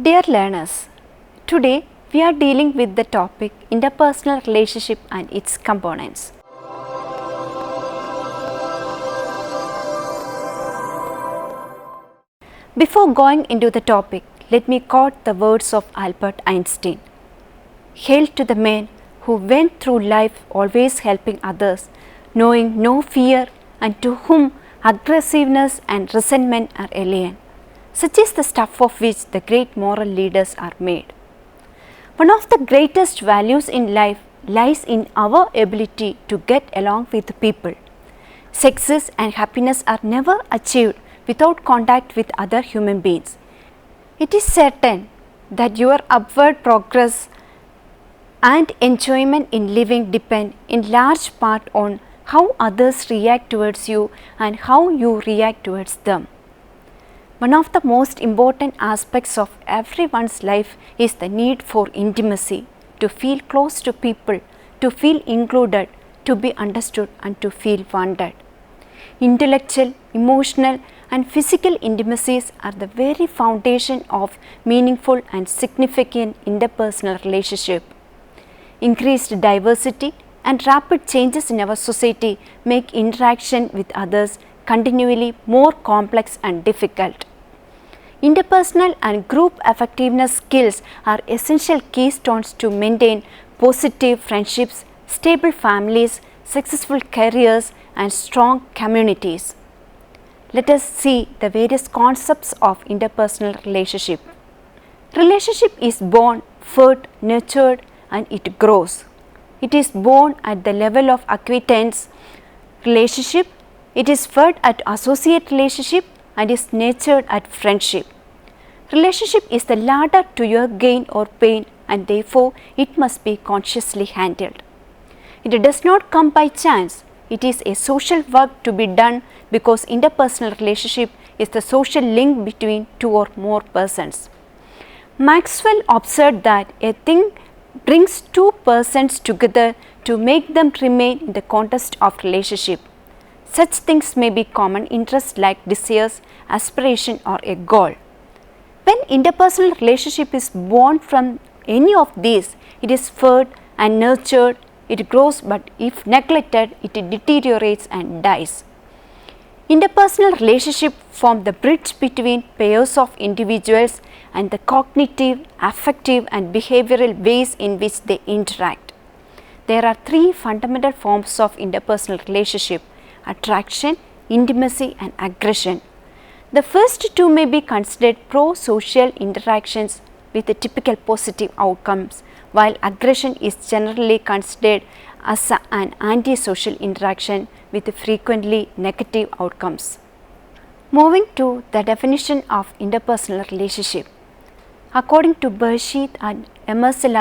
Dear learners, today we are dealing with the topic interpersonal relationship and its components. Before going into the topic, let me quote the words of Albert Einstein. Hail to the man who went through life always helping others, knowing no fear, and to whom aggressiveness and resentment are alien. Such is the stuff of which the great moral leaders are made. One of the greatest values in life lies in our ability to get along with people. Success and happiness are never achieved without contact with other human beings. It is certain that your upward progress and enjoyment in living depend in large part on how others react towards you and how you react towards them. One of the most important aspects of everyone's life is the need for intimacy, to feel close to people, to feel included, to be understood, and to feel wanted. Intellectual, emotional, and physical intimacies are the very foundation of meaningful and significant interpersonal relationship. Increased diversity and rapid changes in our society make interaction with others continually more complex and difficult. Interpersonal and group effectiveness skills are essential keystones to maintain positive friendships, stable families, successful careers, and strong communities. Let us see the various concepts of interpersonal relationship. Relationship is born, fed, nurtured, and it grows. It is born at the level of acquaintance relationship, it is fed at associate relationship, and is nurtured at friendship. Relationship is the ladder to your gain or pain, and therefore it must be consciously handled. It does not come by chance. It is a social work to be done because interpersonal relationship is the social link between two or more persons. Maxwell observed that a thing brings two persons together to make them remain in the context of relationship. Such things may be common interests like desires, aspiration, or a goal. When interpersonal relationship is born from any of these, it is fed and nurtured, it grows, but if neglected, it deteriorates and dies. Interpersonal relationship form the bridge between pairs of individuals and the cognitive, affective, and behavioral ways in which they interact. There are three fundamental forms of interpersonal relationship: attraction, intimacy, and aggression. The first two may be considered pro-social interactions with the typical positive outcomes, while aggression is generally considered as an anti-social interaction with frequently negative outcomes. Moving to the definition of interpersonal relationship. According to Bershit and Emerson,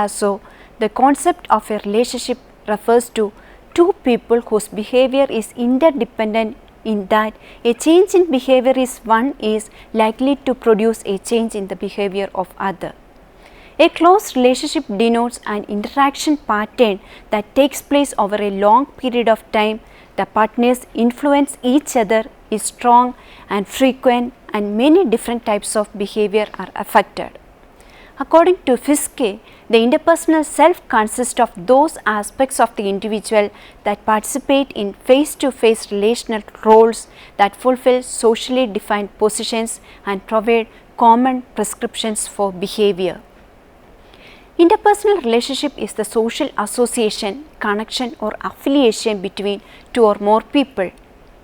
the concept of a relationship refers to two people whose behavior is interdependent in that a change in behavior is likely to produce a change in the behavior of other. A close relationship denotes an interaction pattern that takes place over a long period of time. The partners influence each other, is strong and frequent, and many different types of behavior are affected. According to Fiske, the interpersonal self consists of those aspects of the individual that participate in face-to-face relational roles, that fulfill socially defined positions, and provide common prescriptions for behavior. Interpersonal relationship is the social association, connection, or affiliation between two or more people.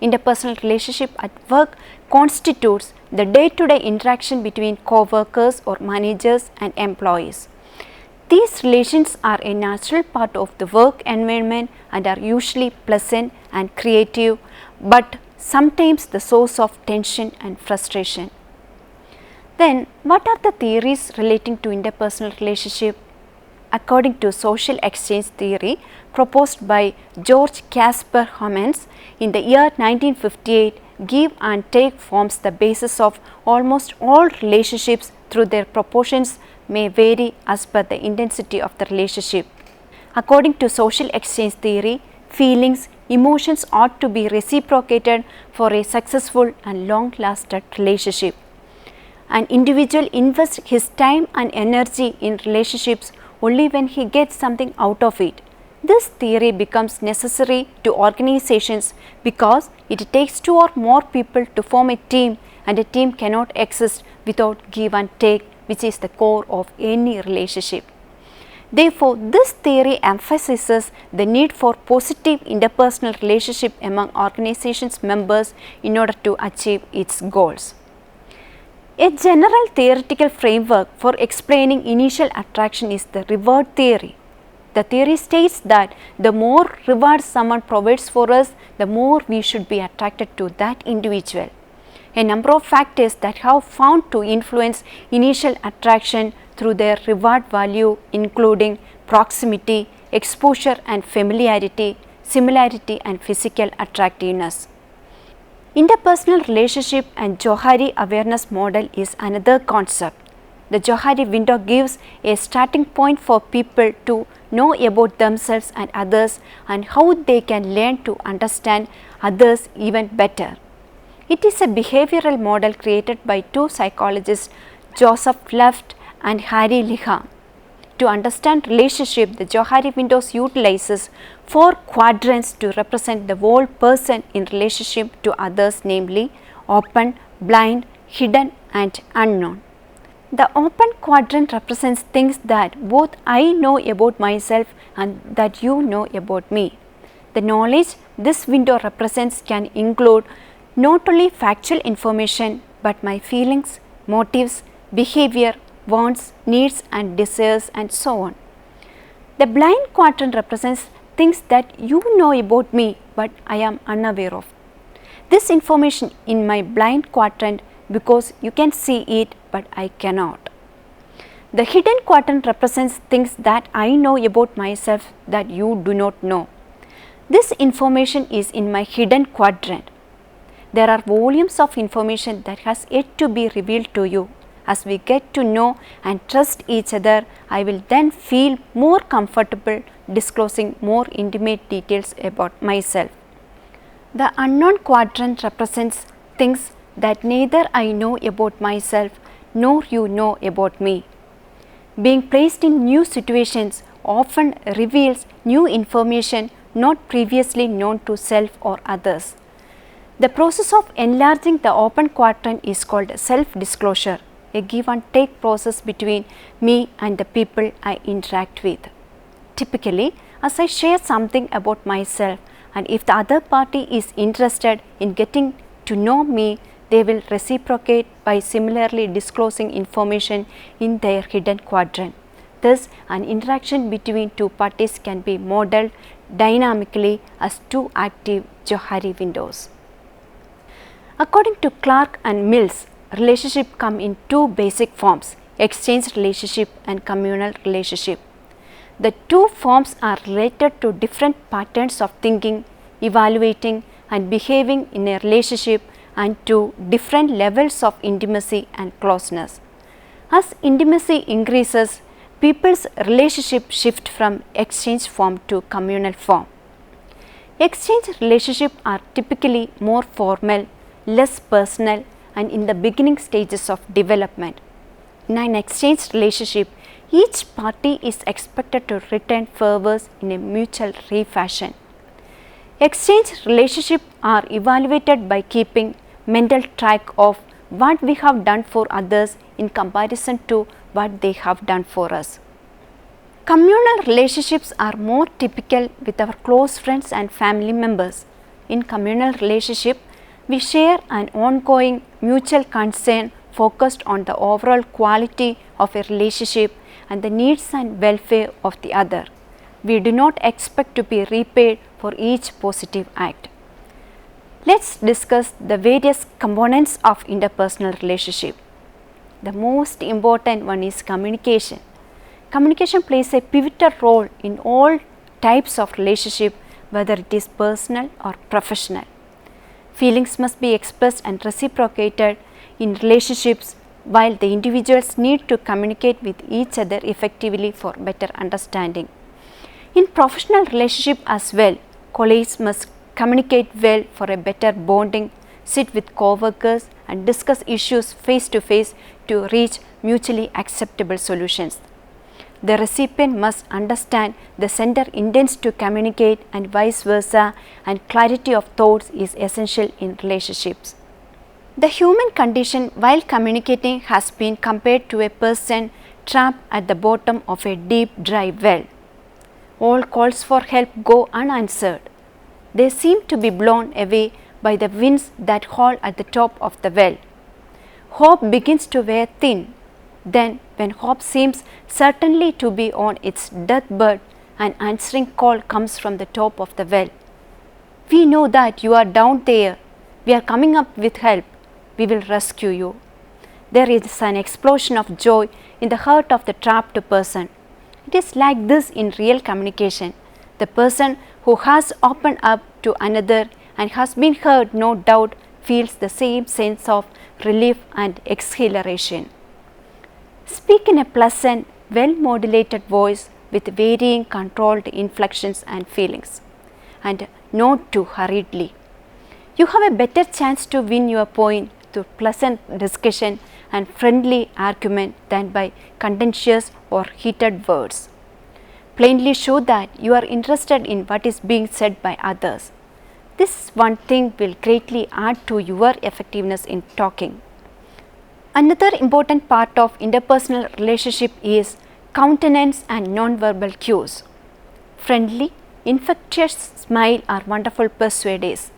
Interpersonal relationship at work constitutes the day-to-day interaction between co-workers or managers and employees. These relations are a natural part of the work environment and are usually pleasant and creative, but sometimes the source of tension and frustration. Then, what are the theories relating to interpersonal relationship? According to social exchange theory proposed by George Casper Homans in the year 1958, give and take forms the basis of almost all relationships, through their proportions may vary as per the intensity of the relationship. According to social exchange theory, feelings, emotions ought to be reciprocated for a successful and long-lasting relationship. An individual invests his time and energy in relationships only when he gets something out of it. This theory becomes necessary to organizations because it takes two or more people to form a team, and a team cannot exist without give and take, which is the core of any relationship. Therefore, this theory emphasizes the need for positive interpersonal relationship among organizations members in order to achieve its goals. A general theoretical framework for explaining initial attraction is the reward theory. The theory states that the more rewards someone provides for us, the more we should be attracted to that individual. A number of factors that have found to influence initial attraction through their reward value, including proximity, exposure and familiarity, similarity and physical attractiveness. Interpersonal relationship and Johari awareness model is another concept. The Johari window gives a starting point for people to know about themselves and others and how they can learn to understand others even better. It is a behavioral model created by two psychologists, Joseph Left and Harry Liha. To understand relationship, the Johari windows utilizes 4 quadrants to represent the whole person in relationship to others, namely open, blind, hidden and unknown. The open quadrant represents things that both I know about myself and that you know about me. The knowledge this window represents can include not only factual information but my feelings, motives, behavior, wants, needs and desires and so on. The blind quadrant represents things that you know about me but I am unaware of. This information in my blind quadrant because you can see it but I cannot. The hidden quadrant represents things that I know about myself that you do not know. This information is in my hidden quadrant. There are volumes of information that has yet to be revealed to you. As we get to know and trust each other, I will then feel more comfortable disclosing more intimate details about myself. The unknown quadrant represents things that neither I know about myself nor you know about me. Being placed in new situations often reveals new information not previously known to self or others. The process of enlarging the open quadrant is called self-disclosure, a give and take process between me and the people I interact with. Typically, as I share something about myself, and if the other party is interested in getting to know me, they will reciprocate by similarly disclosing information in their hidden quadrant. Thus, an interaction between two parties can be modeled dynamically as two active Johari windows. According to Clark and Mills, relationships come in two basic forms: exchange relationship and communal relationship. The two forms are related to different patterns of thinking, evaluating and behaving in a relationship and to different levels of intimacy and closeness. As intimacy increases, people's relationships shift from exchange form to communal form. Exchange relationships are typically more formal, less personal and in the beginning stages of development. In an exchange relationship, each party is expected to return favors in a mutual fashion. Exchange relationships are evaluated by keeping mental track of what we have done for others in comparison to what they have done for us. Communal relationships are more typical with our close friends and family members. In communal relationship, we share an ongoing mutual concern focused on the overall quality of a relationship and the needs and welfare of the other. We do not expect to be repaid for each positive act. Let's discuss the various components of interpersonal relationship. The most important one is communication. Communication plays a pivotal role in all types of relationship, whether it is personal or professional. Feelings must be expressed and reciprocated in relationships, while the individuals need to communicate with each other effectively for better understanding. In professional relationship as well, colleagues must communicate well for a better bonding, sit with co-workers and discuss issues face to face to reach mutually acceptable solutions. The recipient must understand the sender intends to communicate and vice versa, and clarity of thoughts is essential in relationships. The human condition while communicating has been compared to a person trapped at the bottom of a deep, dry well. All calls for help go unanswered. They seem to be blown away by the winds that howl at the top of the well. Hope begins to wear thin. Then, when hope seems certainly to be on its deathbed, an answering call comes from the top of the well. We know that you are down there. We are coming up with help. We will rescue you. There is an explosion of joy in the heart of the trapped person. It is like this in real communication. The person who has opened up to another and has been heard, no doubt, feels the same sense of relief and exhilaration. Speak in a pleasant, well-modulated voice with varying controlled inflections and feelings, and not too hurriedly. You have a better chance to win your point through pleasant discussion and friendly argument than by contentious or heated words. Plainly show that you are interested in what is being said by others. This one thing will greatly add to your effectiveness in talking. Another important part of interpersonal relationship is countenance and nonverbal cues. Friendly, infectious smile are wonderful persuaders.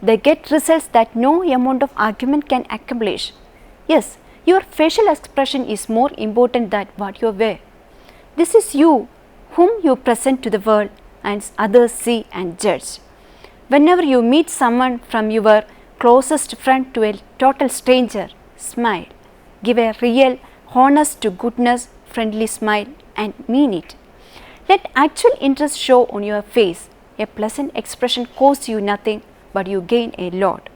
They get results that no amount of argument can accomplish. Yes, your facial expression is more important than what you wear. This is you whom you present to the world and others see and judge. Whenever you meet someone from your closest friend to a total stranger, smile. Give a real, honest to goodness, friendly smile and mean it. Let actual interest show on your face. A pleasant expression costs you nothing, but you gain a lot.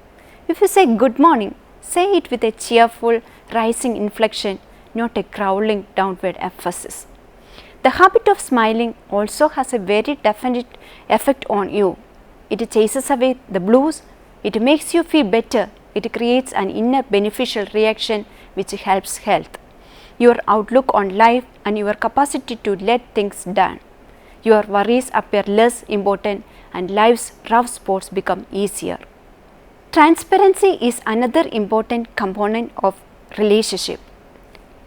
If you say good morning, say it with a cheerful, rising inflection, not a growling downward emphasis. The habit of smiling also has a very definite effect on you. It chases away the blues, it makes you feel better, it creates an inner beneficial reaction which helps health, your outlook on life and your capacity to let things down. Your worries appear less important and life's rough spots become easier. Transparency is another important component of relationship.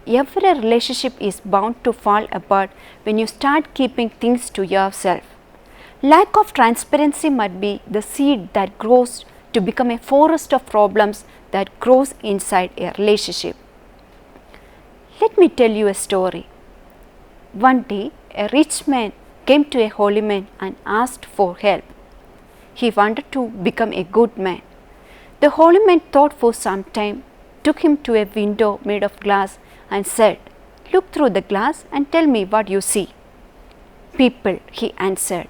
Every relationship is bound to fall apart when you start keeping things to yourself. Lack of transparency might be the seed that grows to become a forest of problems that grows inside a relationship. Let me tell you a story. One day, a rich man came to a holy man and asked for help. He wanted to become a good man. The holy man thought for some time, took him to a window made of glass and said, "Look through the glass and tell me what you see." "People," he answered.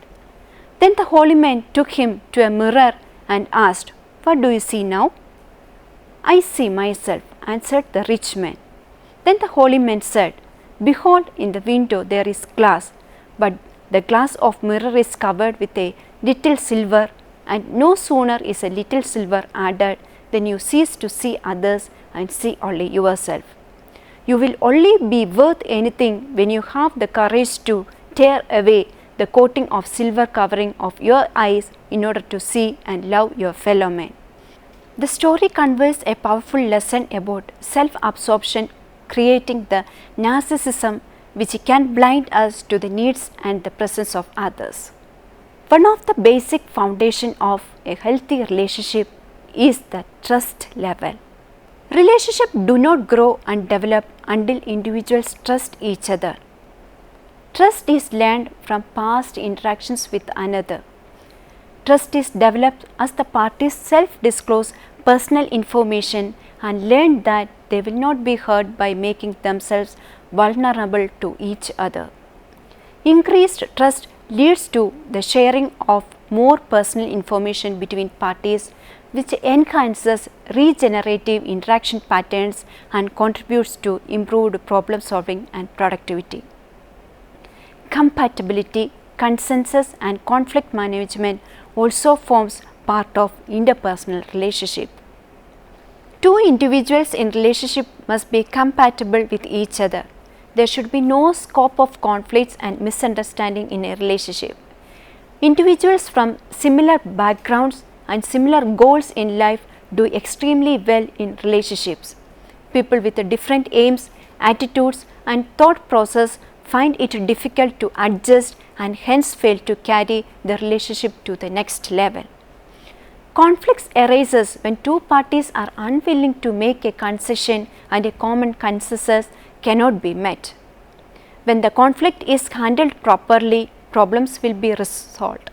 Then the holy man took him to a mirror and asked, "What do you see now?" "I see myself," answered the rich man. Then the holy man said, "Behold, in the window there is glass, but the glass of mirror is covered with a little silver, and no sooner is a little silver added than you cease to see others and see only yourself. You will only be worth anything when you have the courage to tear away the coating of silver covering of your eyes in order to see and love your fellow man." The story conveys a powerful lesson about self-absorption, creating the narcissism which can blind us to the needs and the presence of others. One of the basic foundation of a healthy relationship is the trust level. Relationships do not grow and develop until individuals trust each other. Trust is learned from past interactions with another. Trust is developed as the parties self-disclose personal information and learn that they will not be hurt by making themselves vulnerable to each other. Increased trust leads to the sharing of more personal information between parties, which enhances regenerative interaction patterns and contributes to improved problem solving and productivity. Compatibility, consensus and conflict management also forms part of interpersonal relationship. Two individuals in relationship must be compatible with each other. There should be no scope of conflicts and misunderstanding in a relationship. Individuals from similar backgrounds and similar goals in life do extremely well in relationships. People with different aims, attitudes and thought process find it difficult to adjust and hence fail to carry the relationship to the next level. Conflicts arises when two parties are unwilling to make a concession and a common consensus cannot be met. When the conflict is handled properly, problems will be resolved.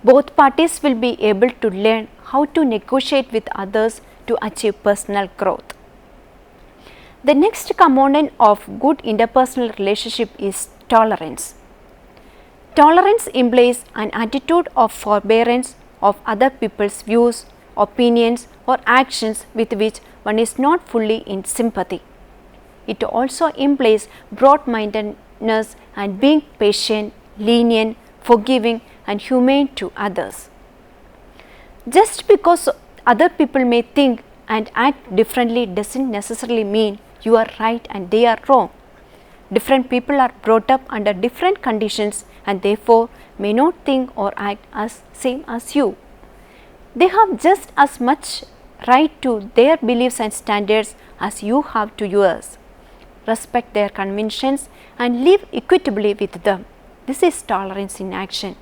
Both parties will be able to learn how to negotiate with others to achieve personal growth. The next component of good interpersonal relationship is tolerance. Tolerance implies an attitude of forbearance of other people's views, opinions or actions with which one is not fully in sympathy. It also implies broad-mindedness and being patient, lenient, forgiving and humane to others. Just because other people may think and act differently doesn't necessarily mean you are right and they are wrong. Different people are brought up under different conditions and therefore may not think or act as same as you. They have just as much right to their beliefs and standards as you have to yours. Respect their convictions and live equitably with them. This is tolerance in action.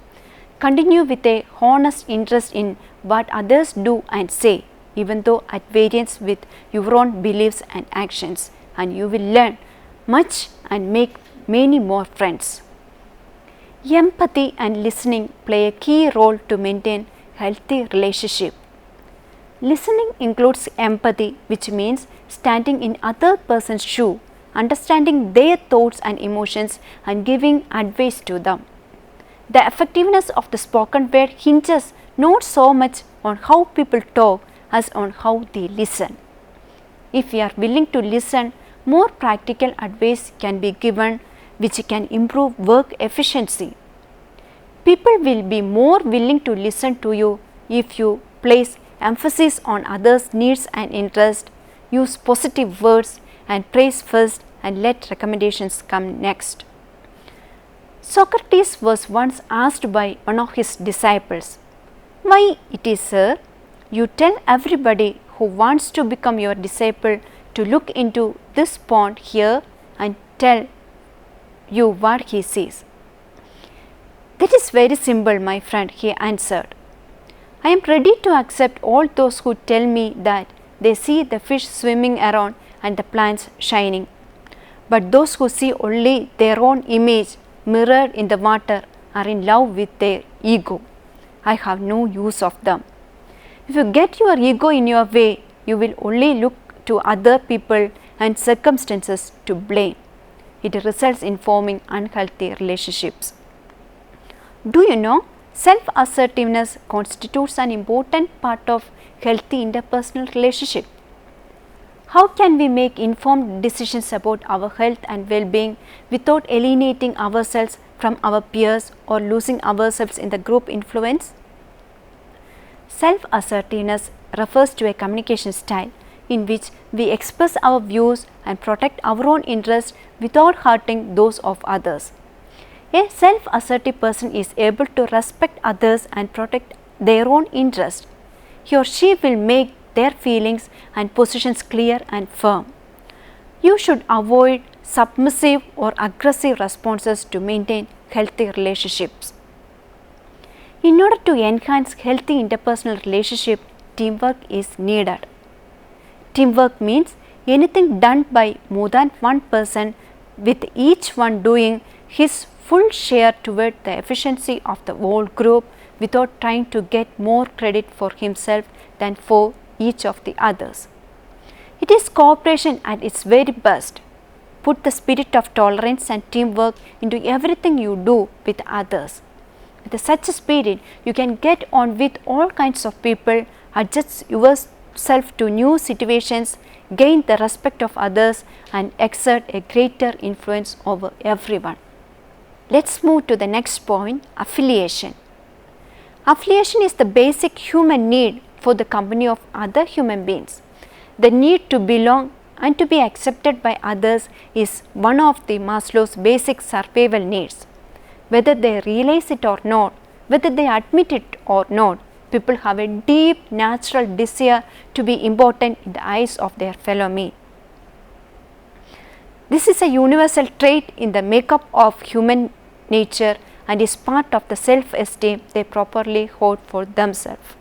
Continue with a honest interest in what others do and say, even though at variance with your own beliefs and actions, and you will learn much and make many more friends. Empathy and listening play a key role to maintain healthy relationship. Listening includes empathy, which means standing in other person's shoe, understanding their thoughts and emotions and giving advice to them. The effectiveness of the spoken word hinges not so much on how people talk as on how they listen. If we are willing to listen, more practical advice can be given which can improve work efficiency. People will be more willing to listen to you if you place emphasis on others' needs and interests, use positive words and praise first and let recommendations come next. Socrates was once asked by one of his disciples, "Why it is, sir, you tell everybody who wants to become your disciple to look into this pond here and tell you what he sees?" "That is very simple, my friend," he answered. "I am ready to accept all those who tell me that they see the fish swimming around and the plants shining. But those who see only their own image mirrored in the water are in love with their ego. I have no use of them. If you get your ego in your way, you will only look to other people and circumstances to blame. It results in forming unhealthy relationships." Do you know, self-assertiveness constitutes an important part of healthy interpersonal relationship. How can we make informed decisions about our health and well-being without alienating ourselves from our peers or losing ourselves in the group influence? Self-assertiveness refers to a communication style in which we express our views and protect our own interests without hurting those of others. A self-assertive person is able to respect others and protect their own interests. He or she will make their feelings and positions clear and firm. You should avoid submissive or aggressive responses to maintain healthy relationships. In order to enhance healthy interpersonal relationship, teamwork is needed. Teamwork means anything done by more than one person, with each one doing his full share toward the efficiency of the whole group without trying to get more credit for himself than for each of the others. It is cooperation at its very best. Put the spirit of tolerance and teamwork into everything you do with others. With such a spirit, you can get on with all kinds of people, adjust yourself to new situations, gain the respect of others and exert a greater influence over everyone. Let's move to the next point, affiliation. Affiliation is the basic human need for the company of other human beings. The need to belong and to be accepted by others is one of the Maslow's basic survival needs. Whether they realize it or not, whether they admit it or not, people have a deep natural desire to be important in the eyes of their fellow men. This is a universal trait in the makeup of human nature and is part of the self-esteem they properly hold for themselves.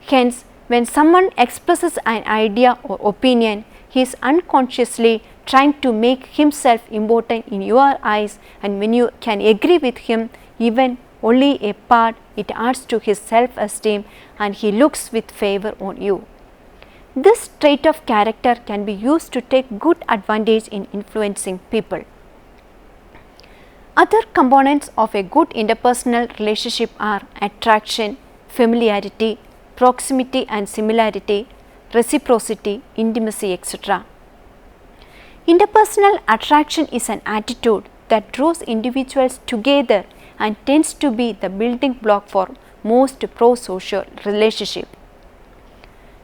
Hence, when someone expresses an idea or opinion, he is unconsciously trying to make himself important in your eyes, and when you can agree with him even only a part, it adds to his self-esteem and he looks with favor on you. This trait of character can be used to take good advantage in influencing people. Other components of a good interpersonal relationship are attraction, familiarity, proximity and similarity, reciprocity, intimacy, etc. Interpersonal attraction is an attitude that draws individuals together and tends to be the building block for most pro-social relationships.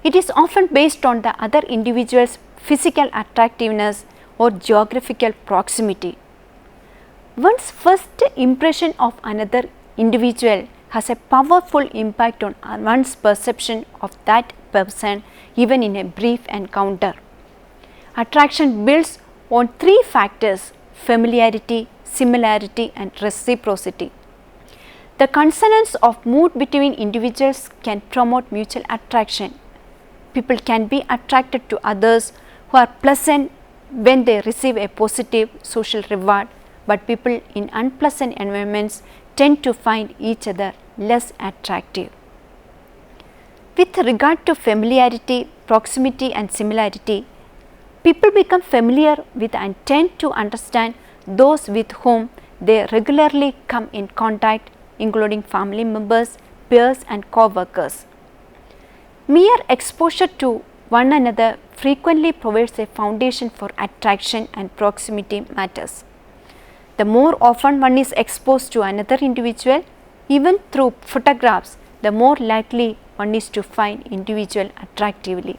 It is often based on the other individual's physical attractiveness or geographical proximity. One's first impression of another individual has a powerful impact on one's perception of that person even in a brief encounter. Attraction builds on three factors: familiarity, similarity and reciprocity. The consonance of mood between individuals can promote mutual attraction. People can be attracted to others who are pleasant when they receive a positive social reward, but people in unpleasant environments tend to find each other less attractive. With regard to familiarity, proximity and similarity, people become familiar with and tend to understand those with whom they regularly come in contact, including family members, peers and co-workers. Mere exposure to one another frequently provides a foundation for attraction and proximity matters. The more often one is exposed to another individual, even through photographs, the more likely one is to find individual attractively.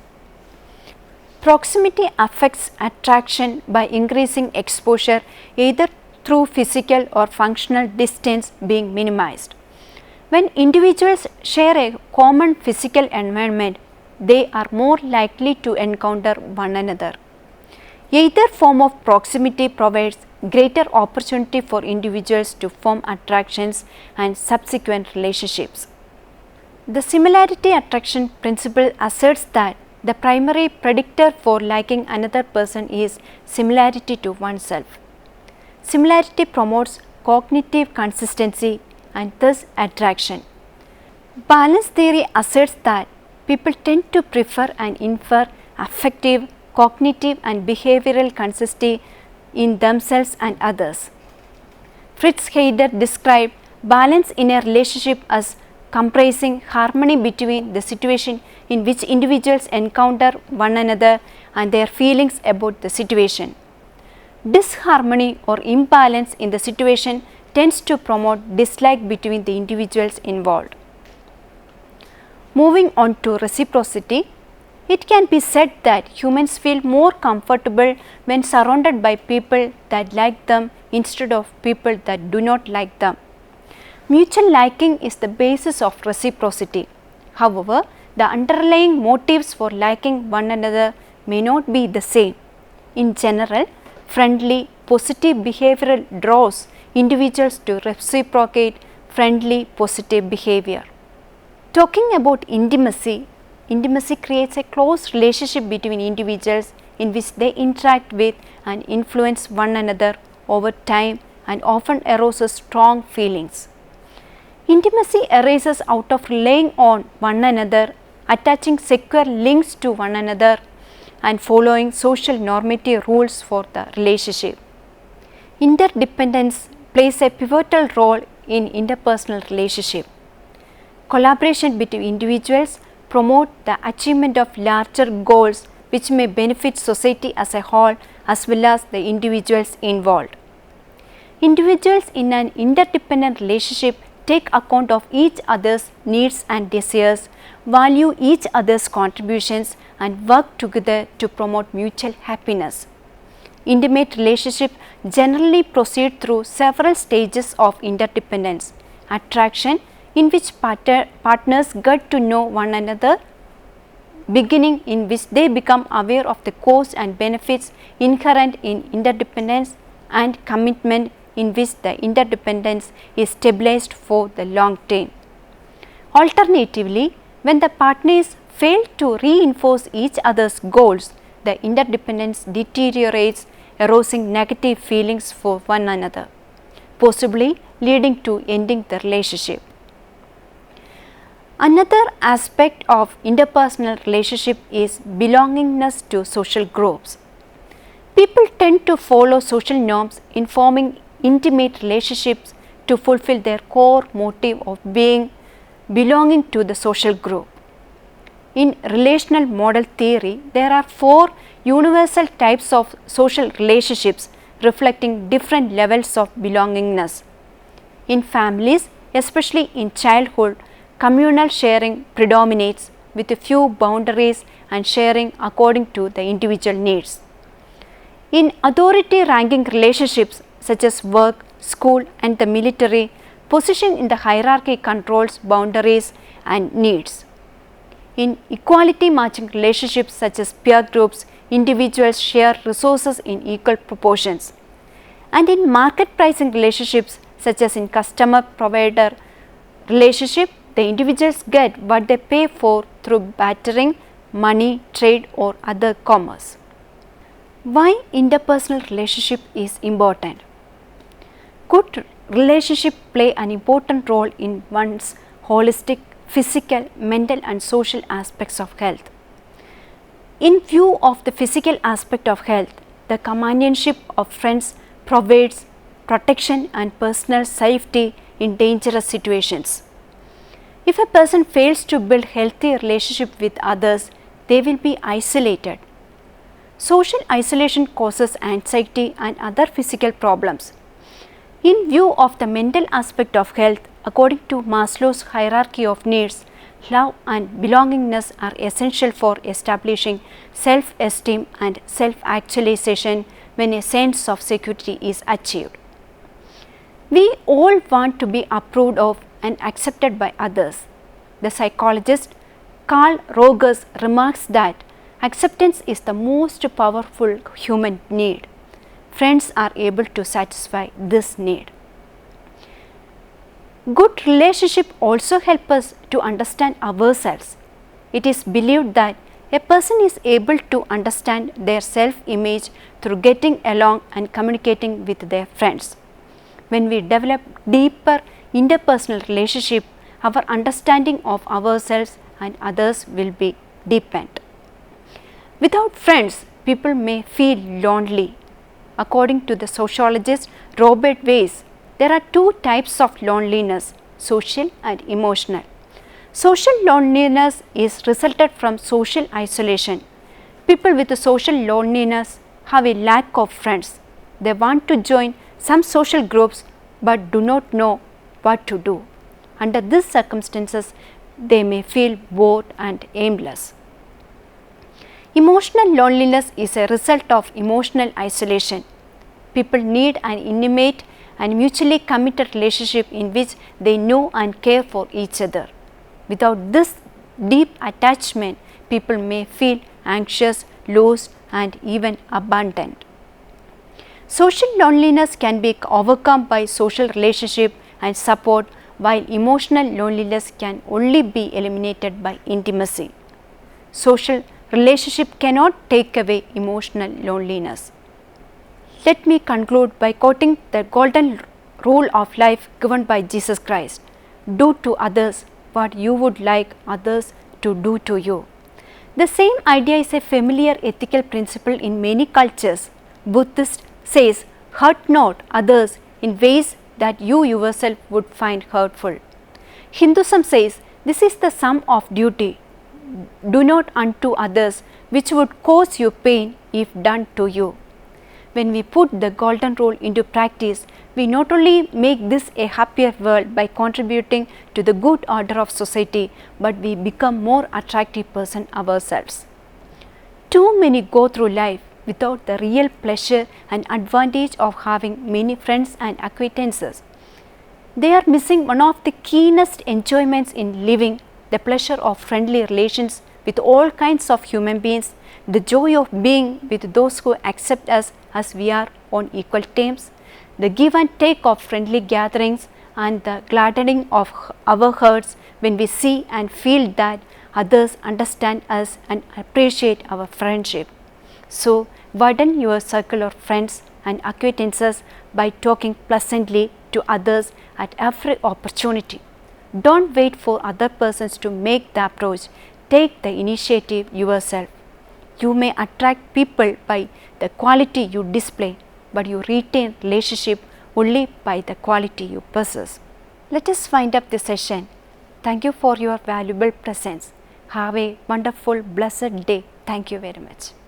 Proximity affects attraction by increasing exposure either through physical or functional distance being minimized. When individuals share a common physical environment, they are more likely to encounter one another. Either form of proximity provides greater opportunity for individuals to form attractions and subsequent relationships. The similarity attraction principle asserts that the primary predictor for liking another person is similarity to oneself. Similarity promotes cognitive consistency and thus attraction. Balance theory asserts that people tend to prefer and infer affective, cognitive and behavioral consistency in themselves and others. Fritz Heider described balance in a relationship as comprising harmony between the situation in which individuals encounter one another and their feelings about the situation. Disharmony or imbalance in the situation tends to promote dislike between the individuals involved. Moving on to reciprocity, it can be said that humans feel more comfortable when surrounded by people that like them instead of people that do not like them. Mutual liking is the basis of reciprocity. However, the underlying motives for liking one another may not be the same. In general, friendly, positive behavior draws individuals to reciprocate friendly, positive behavior. Talking about intimacy, intimacy creates a close relationship between individuals in which they interact with and influence one another over time and often arouses strong feelings. Intimacy arises out of relying on one another, attaching secure links to one another and following social normative rules for the relationship. Interdependence plays a pivotal role in interpersonal relationship. Collaboration between individuals promote the achievement of larger goals which may benefit society as a whole as well as the individuals involved. Individuals in an interdependent relationship take account of each other's needs and desires, value each other's contributions, and work together to promote mutual happiness. Intimate relationships generally proceed through several stages of interdependence. Attraction, in which partners get to know one another, beginning in which they become aware of the costs and benefits inherent in interdependence, and commitment, in which the interdependence is stabilized for the long term. Alternatively, when the partners fail to reinforce each other's goals, the interdependence deteriorates, arousing negative feelings for one another, possibly leading to ending the relationship. Another aspect of interpersonal relationship is belongingness to social groups. People tend to follow social norms in forming intimate relationships to fulfill their core motive of belonging to the social group. In relational model theory, there are 4 universal types of social relationships reflecting different levels of belongingness. In families, especially in childhood, communal sharing predominates with a few boundaries and sharing according to the individual needs. In authority ranking relationships such as work, school, and the military, position in the hierarchy controls boundaries and needs. In equality matching relationships such as peer groups, individuals share resources in equal proportions. And in market pricing relationships such as in customer provider relationship, the individuals get what they pay for through bartering, money, trade, or other commerce. Why interpersonal relationship is important? Good relationships play an important role in one's holistic, physical, mental, and social aspects of health. In view of the physical aspect of health, the companionship of friends provides protection and personal safety in dangerous situations. If a person fails to build healthy relationship with others, they will be isolated. Social isolation causes anxiety and other physical problems. In view of the mental aspect of health, according to Maslow's hierarchy of needs, love and belongingness are essential for establishing self-esteem and self-actualization when a sense of security is achieved. We all want to be approved of and accepted by others. The psychologist Carl Rogers remarks that acceptance is the most powerful human need. Friends are able to satisfy this need. Good relationship also help us to understand ourselves. It is believed that a person is able to understand their self-image through getting along and communicating with their friends. When we develop deeper interpersonal relationship, our understanding of ourselves and others will be deepened. Without friends, people may feel lonely. According to the sociologist Robert Weiss, there are 2 types of loneliness, social and emotional. Social loneliness is resulted from social isolation. People with social loneliness have a lack of friends. They want to join some social groups but do not know what to do. Under these circumstances, they may feel bored and aimless. Emotional loneliness is a result of emotional isolation. People need an intimate and mutually committed relationship in which they know and care for each other. Without this deep attachment, people may feel anxious, lost, and even abandoned. Social loneliness can be overcome by social relationship and support, while emotional loneliness can only be eliminated by intimacy. Social relationship cannot take away emotional loneliness. Let me conclude by quoting the golden rule of life given by Jesus Christ. Do to others what you would like others to do to you. The same idea is a familiar ethical principle in many cultures. Buddhist says, hurt not others in ways that you yourself would find hurtful. Hinduism says, this is the sum of duty. Do not unto others which would cause you pain if done to you. When we put the golden rule into practice, we not only make this a happier world by contributing to the good order of society, but we become more attractive person ourselves. Too many go through life without the real pleasure and advantage of having many friends and acquaintances. They are missing one of the keenest enjoyments in living, the pleasure of friendly relations with all kinds of human beings, the joy of being with those who accept us as we are on equal terms, the give and take of friendly gatherings, and the gladdening of our hearts when we see and feel that others understand us and appreciate our friendship. So, widen your circle of friends and acquaintances by talking pleasantly to others at every opportunity. Don't wait for other persons to make the approach. Take the initiative yourself. You may attract people by the quality you display, but you retain relationship only by the quality you possess. Let us wind up this session. Thank you for your valuable presence. Have a wonderful, blessed day. Thank you very much.